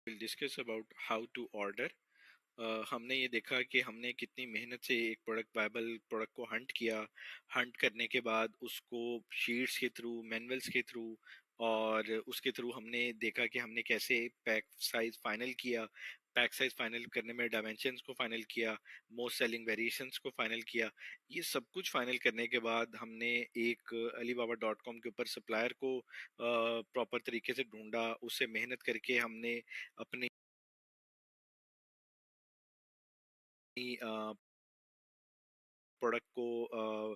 Will discuss about how to order. हमने ये देखा कि हमने कितनी मेहनत से एक प्रोडक्ट वायबल प्रोडक्ट को हंट किया। हंट करने के बाद उसको शीट्स के थ्रू, मैनुअल्स के थ्रू और उसके थ्रू हमने देखा कि हमने कैसे पैक साइज फाइनल किया। पैक साइज फाइनल करने में डायमेंशंस को फाइनल किया, मोस्ट सेलिंग वेरिएशंस को फाइनल किया। ये सब कुछ फाइनल करने के बाद हमने एक alibaba.com के ऊपर सप्लायर को प्रॉपर तरीके से ढूंढा, उससे मेहनत करके हमने अपनी प्रोडक्ट को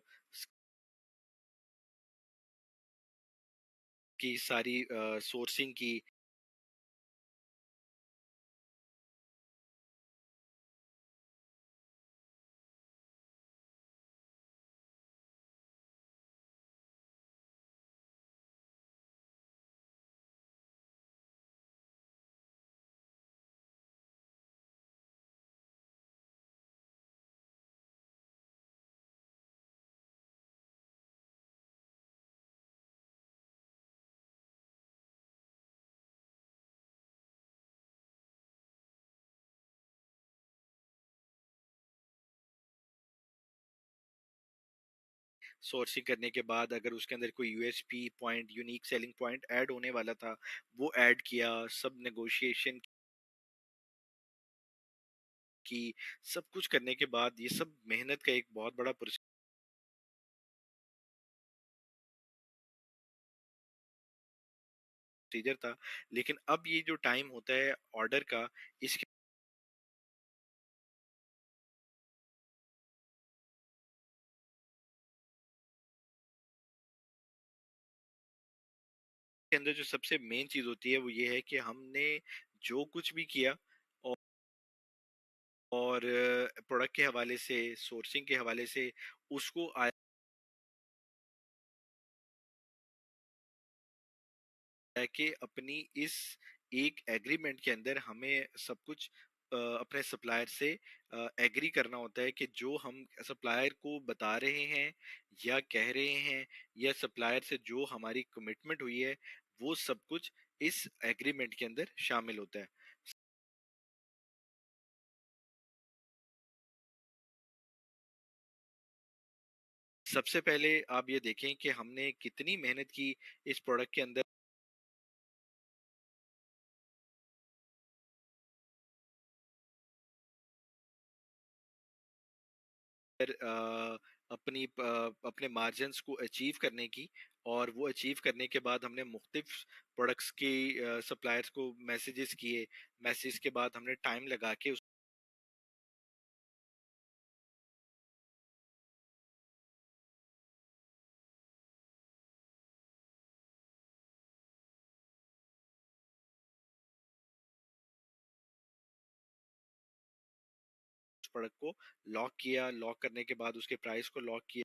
की सारी सोर्सिंग की। सोर्सिंग करने के बाद अगर उसके अंदर कोई USP point, unique selling point add होने वाला था, वो ऐड किया। सब नेगोशिएशन की, सब कुछ करने के बाद ये सब मेहनत का एक बहुत बड़ा प्रोसीजर था। लेकिन अब ये जो टाइम होता है ऑर्डर का, इसके अंदर जो सबसे मेन चीज होती है वो ये है कि हमने जो कुछ भी किया और प्रोडक्ट के हवाले से, सोर्सिंग के हवाले से, उसको है कि अपनी इस एक एग्रीमेंट के अंदर हमें सब कुछ अपने सप्लायर से एग्री करना होता है कि जो हम सप्लायर को बता रहे हैं या कह रहे हैं, या सप्लायर से जो हमारी कमिटमेंट हुई है, वो सब कुछ इस एग्रीमेंट के अंदर शामिल होता है। सबसे पहले आप ये देखें कि हमने कितनी मेहनत की इस प्रोडक्ट के अंदर। अपने मार्जिन्स को अचीव करने की, और वो अचीव करने के बाद हमने मुख्तलिफ प्रोडक्ट्स की सप्लायर्स को मैसेजेस किए। मैसेज के बाद हमने टाइम लगा के उस प्रोडक्ट को लॉक किया। लॉक करने के बाद उसके प्राइस को लॉक किया।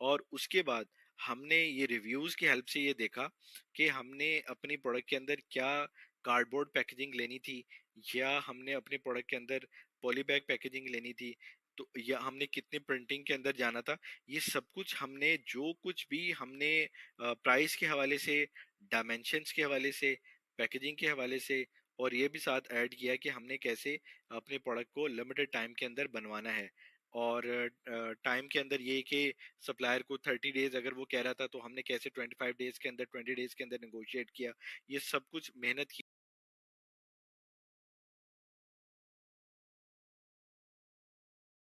और उसके बाद हमने ये रिव्यूज की हेल्प से ये देखा कि हमने अपनी प्रोडक्ट के अंदर क्या कार्डबोर्ड पैकेजिंग लेनी थी, या हमने अपने प्रोडक्ट के अंदर पॉलीबैग पैकेजिंग लेनी थी, तो या हमने कितने प्रिंटिंग के अंदर जाना था। ये सब कुछ हमने, जो कुछ भी हमने प्राइस के हवाले से, डायमेंशंस के हवाले से, पैकेजिंग के हवाले से, और ये भी साथ ऐड किया कि हमने कैसे अपने प्रोडक्ट को लिमिटेड टाइम के अंदर बनवाना है। और टाइम के अंदर ये कि सप्लायर को 30 डेज अगर वो कह रहा था, तो हमने कैसे 25 डेज के अंदर, 20 डेज के अंदर नेगोशिएट किया। ये सब कुछ मेहनत की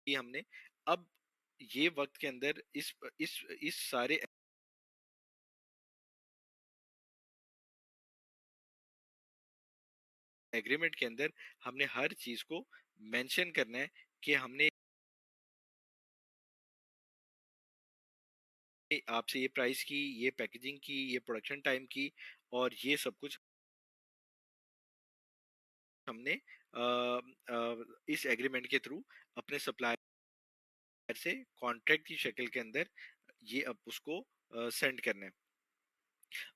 हमने। अब ये वक्त के अंदर इस सारे एग्रीमेंट के अंदर हमने हर चीज को मेंशन करना है कि हमने आपसे ये प्राइस की, ये पैकेजिंग की, ये प्रोडक्शन टाइम की, और ये सब कुछ हमने इस एग्रीमेंट के थ्रू अपने सप्लायर से कॉन्ट्रैक्ट की शक्ल के अंदर ये अब उसको सेंड करना है।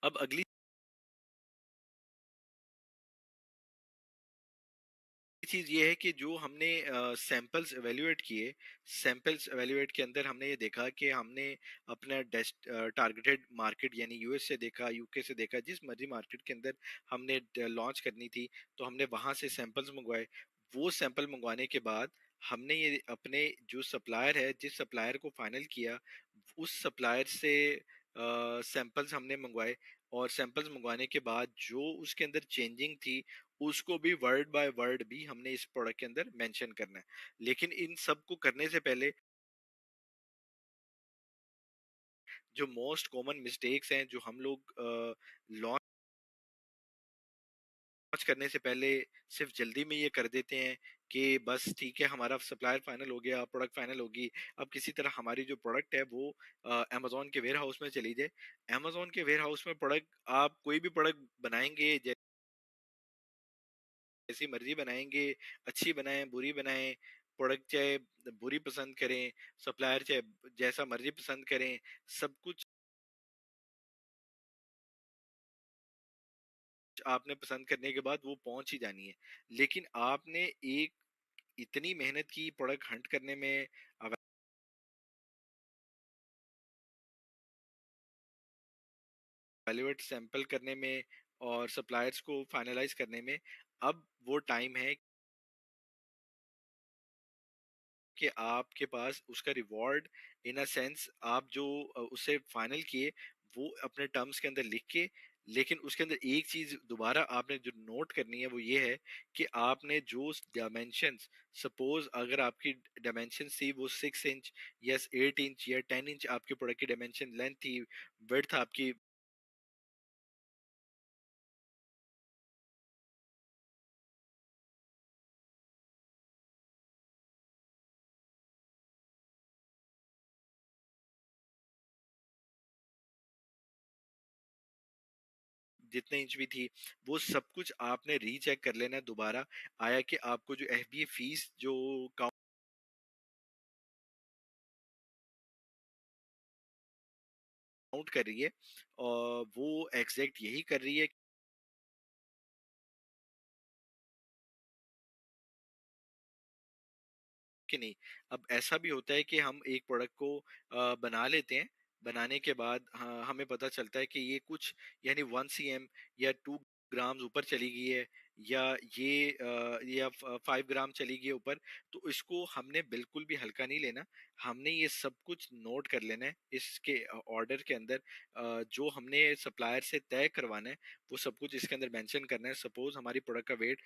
अब अगली चीज ये है कि जो हमने सैंपल्स एवेल्युएट किए, सैंपल्स एवेल्युएट के अंदर हमने ये देखा कि हमने अपना टारगेटेड मार्केट यानी यूएस से देखा, यूके से देखा, जिस मर्जी मार्केट के अंदर हमने लॉन्च करनी थी, तो हमने वहां से सैंपल्स मंगवाए। वो सैंपल मंगवाने के बाद हमने ये अपने जो सप्लायर है, जिस सप्लायर को फाइनल किया, उस सप्लायर से सैंपल्स हमने मंगवाए। और सैंपल्स मंगवाने के बाद जो उसके अंदर चेंजिंग थी, उसको भी वर्ड बाय वर्ड भी हमने इस प्रोडक्ट के अंदर मेंशन करना है। लेकिन इन सब को करने से पहले जो मोस्ट कॉमन मिस्टेक्स हैं जो हम लोग लॉन्च करने से पहले सिर्फ जल्दी में ये कर देते हैं कि बस ठीक है, हमारा सप्लायर फाइनल हो गया, प्रोडक्ट फाइनल होगी, अब किसी तरह हमारी जो प्रोडक्ट है वो अमेजोन के वेयर हाउस में चली जाए। अमेजोन के वेयर हाउस में प्रोडक्ट, आप कोई भी प्रोडक्ट बनाएंगे, जैसी मर्जी बनाएंगे, अच्छी बनाएं बुरी बनाएं, प्रोडक्ट चाहे बुरी पसंद करें, सप्लायर चाहे जैसा मर्जी पसंद करें, सब कुछ आपने पसंद करने के बाद वो पहुंच ही जानी है। लेकिन आपने एक इतनी मेहनत की प्रोडक्ट हंट करने में, वैल्यूएट सैंपल करने में, और सप्लायर्स को फाइनलाइज करने में, अब वो टाइम है कि आपके पास उसका रिवॉर्ड, इन अ सेंस आप जो उसे फाइनल किए वो अपने टर्म्स के अंदर लिख के। लेकिन उसके अंदर एक चीज दोबारा आपने जो नोट करनी है वो ये है कि आपने जो डायमेंशंस, सपोज अगर आपकी डायमेंशन थी वो 6 इंच, यस 8 इंच या 10 इंच आपके प्रोडक्ट की डायमेंशन लेंथ थी, विड्थ आपकी जितने इंच भी थी, वो सब कुछ आपने रीचेक कर लेना है दोबारा। आया कि आपको जो एफबीए फीस जो काउंट कर रही है, और वो एग्जैक्ट यही कर रही है कि नहीं। अब ऐसा भी होता है कि हम एक प्रोडक्ट को बना लेते हैं, बनाने के बाद हमें पता चलता है कि ये कुछ यानी 1 cm या 2 ग्राम्स ऊपर चली गई है, या ये या 5 ग्राम चली गई है ऊपर। तो इसको हमने बिल्कुल भी हल्का नहीं लेना, हमने ये सब कुछ नोट कर लेना है इसके ऑर्डर के अंदर। जो हमने सप्लायर से तय करवाना है वो सब कुछ इसके अंदर मेंशन करना है। सपोज हमारी प्रोडक्ट का वेट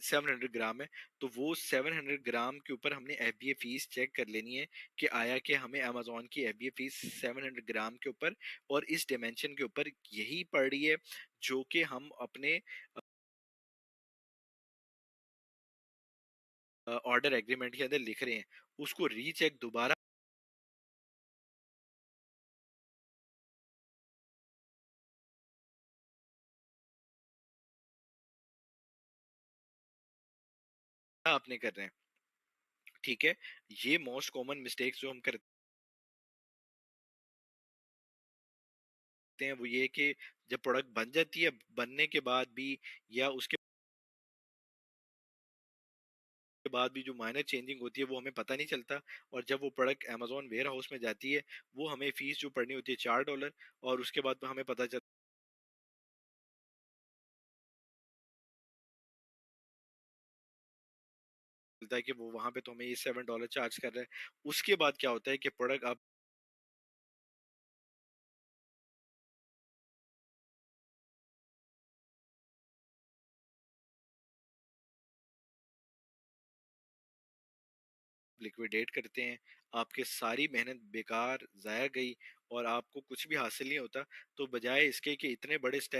700 ग्राम है, तो वो 700 ग्राम के ऊपर हमने एफबीए फीस चेक कर लेनी है कि आया कि हमें अमेजोन की एफबीए फीस 700 ग्राम के ऊपर और इस डायमेंशन के ऊपर यही पड़ रही है, जो कि हम अपने ऑर्डर एग्रीमेंट के अंदर लिख रहे हैं। उसको रीचेक दोबारा आपने कर रहे हैं। ठीक है, ये मोस्ट कॉमन मिस्टेक्स जो हम करते हैं वो ये कि जब प्रोडक्ट बन जाती है, बनने के बाद भी या उसके बाद भी जो माइनर चेंजिंग होती है वो हमें पता नहीं चलता। और जब वो प्रोडक्ट अमेजोन वेयर हाउस में जाती है, वो हमें फीस जो पड़नी होती है $4, और उसके बाद हमें पता चलता है कि वो वहां पे तो हमें ये $7 चार्ज कर रहा है। उसके बाद क्या होता है कि प्रोडक्ट आप लिक्विडेट करते हैं, आपके सारी मेहनत बेकार जाया गई और आपको कुछ भी हासिल नहीं होता। तो बजाय इसके कि इतने बड़े स्टेप